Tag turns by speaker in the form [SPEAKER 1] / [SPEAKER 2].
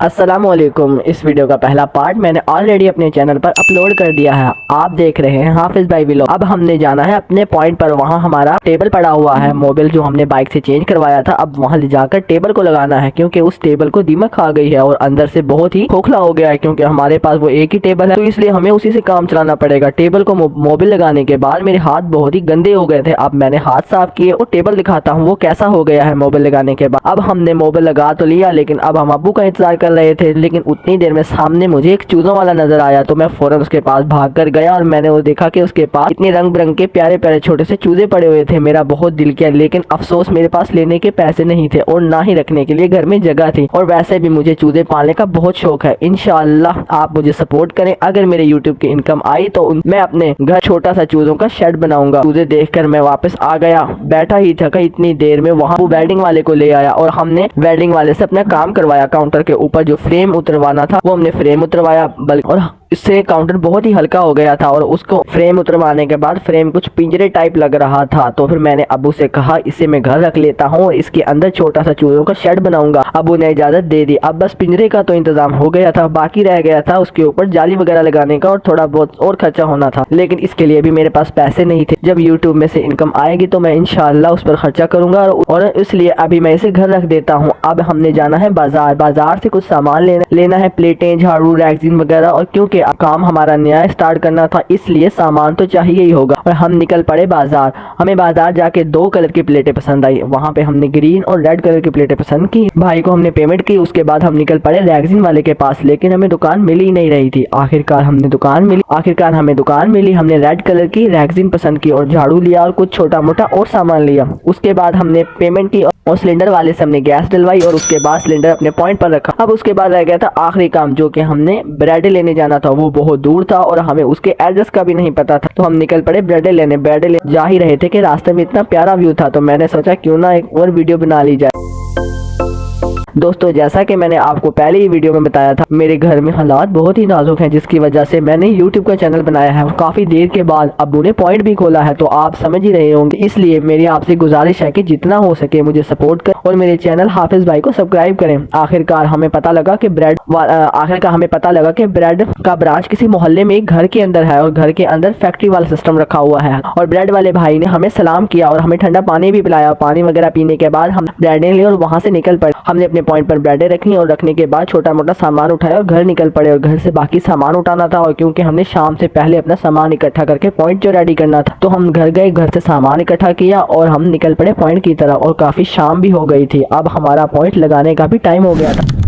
[SPEAKER 1] अस्सलामुअलैकुम। इस वीडियो का पहला पार्ट मैंने ऑलरेडी अपने चैनल पर अपलोड कर दिया है। आप देख रहे हैं हाफिज भाई व्लॉग। अब हमने जाना है अपने पॉइंट पर। वहाँ हमारा टेबल पड़ा हुआ है, मोबाइल जो हमने बाइक से चेंज करवाया था। अब वहाँ ले जाकर टेबल को लगाना है, क्योंकि उस टेबल को दीमक खा गई है और अंदर से बहुत ही खोखला हो गया है। क्योंकि हमारे पास वो एक ही टेबल है, तो इसलिए हमें उसी से काम चलाना पड़ेगा। टेबल को मोबाइल लगाने के बाद मेरे हाथ बहुत ही गंदे हो गए थे। अब मैंने हाथ साफ किए और टेबल दिखाता हूँ वो कैसा हो गया है मोबाइल लगाने के बाद। अब हमने मोबाइल लगा तो लिया, लेकिन अब हम अब्बू का इंतजार कर रहे थे। लेकिन उतनी देर में सामने मुझे एक चूजों वाला नजर आया, तो मैं फौरन उसके पास भाग कर गया और मैंने वो देखा कि उसके पास इतने रंग बिरंग के प्यारे प्यारे छोटे से चूजे पड़े हुए थे। मेरा बहुत दिल किया, लेकिन अफसोस मेरे पास लेने के पैसे नहीं थे और ना ही रखने के लिए घर में जगह थी। और वैसे भी मुझे चूजे पालने का बहुत शौक है। इंशाअल्लाह आप मुझे सपोर्ट करें। अगर मेरे यूट्यूब की इनकम आई तो मैं अपने घर छोटा सा चूजों का शेड बनाऊंगा। चूजे देखकर मैं वापस आ गया, बैठा ही था कि इतनी देर में वहाँ वो वेल्डिंग वाले को ले आया और हमने वेल्डिंग वाले से अपना काम करवाया। काउंटर के ऊपर जो फ्रेम उतरवाना था वो हमने फ्रेम उतरवाया, बल्कि और इससे काउंटर बहुत ही हल्का हो गया था। और उसको फ्रेम उतरवाने के बाद फ्रेम कुछ पिंजरे टाइप लग रहा था, तो फिर मैंने अबू से कहा इसे मैं घर रख लेता हूँ और इसके अंदर छोटा सा चूजों का शेड बनाऊंगा। अबू ने इजाजत दे दी। अब बस पिंजरे का तो इंतजाम हो गया था, बाकी रह गया था उसके ऊपर जाली वगैरह लगाने का और थोड़ा बहुत और खर्चा होना था। लेकिन इसके लिए भी मेरे पास पैसे नहीं थे। जब यूट्यूब में से इनकम आएगी तो मैं इंशाअल्लाह उस पर खर्चा करूंगा और इसलिए अभी मैं इसे घर रख देता हूँ। अब हमने जाना है बाजार से कुछ सामान लेना है, प्लेटें, झाड़ू, रैगजीन वगैरह। और क्योंकि काम हमारा नया स्टार्ट करना था इसलिए सामान तो चाहिए ही होगा। और हम निकल पड़े बाजार। हमें बाजार जाके 2 कलर की प्लेटें पसंद आई। वहाँ पे हमने ग्रीन और रेड कलर की प्लेटें पसंद की। भाई को हमने पेमेंट की। उसके बाद हम निकल पड़े रैगजीन वाले के पास, लेकिन हमें दुकान मिल ही नहीं रही थी। आखिरकार हमें दुकान मिली। हमने रेड कलर की रैगजीन पसंद की और झाड़ू लिया और कुछ छोटा मोटा और सामान लिया। उसके बाद हमने पेमेंट की और सिलेंडर वाले से हमने गैस डलवाई और उसके बाद सिलेंडर अपने पॉइंट पर रखा। अब उसके बाद रह गया था आखिरी काम, जो कि हमने ब्रेड लेने जाना था। वो बहुत दूर था और हमें उसके एड्रेस का भी नहीं पता था, तो हम निकल पड़े ब्रेड लेने। जा ही रहे थे कि रास्ते में इतना प्यारा व्यू था, तो मैंने सोचा क्यों ना एक और वीडियो बना ली जाए। दोस्तों, जैसा कि मैंने आपको पहले ही वीडियो में बताया था, मेरे घर में हालात बहुत ही नाजुक हैं, जिसकी वजह से मैंने यूट्यूब का चैनल बनाया है। काफी देर के बाद अब्बू ने पॉइंट भी खोला है, तो आप समझ ही रहे होंगे। इसलिए मेरी आपसे गुजारिश है कि जितना हो सके मुझे सपोर्ट करें और मेरे चैनल हाफिज भाई को सब्सक्राइब करें। आखिरकार हमें पता लगा कि ब्रेड का ब्रांच किसी मोहल्ले में एक घर के अंदर है और घर के अंदर फैक्ट्री वाला सिस्टम रखा हुआ है। और ब्रेड वाले भाई ने हमें सलाम किया और हमें ठंडा पानी भी पिलाया। पानी वगैरह पीने के बाद हम ब्रेडें लिए और वहाँ से निकल पड़े। हमने अपने पॉइंट पर ब्रेडें रखी और रखने के बाद छोटा मोटा सामान उठाया और घर निकल पड़े। और घर से बाकी सामान उठाना था, और क्योंकि हमने शाम से पहले अपना सामान इकट्ठा करके पॉइंट जो रेडी करना था, तो हम घर गए, घर से सामान इकट्ठा किया और हम निकल पड़े पॉइंट की तरफ। और काफी शाम भी हो गई थी। अब हमारा पॉइंट लगाने का भी टाइम हो गया था।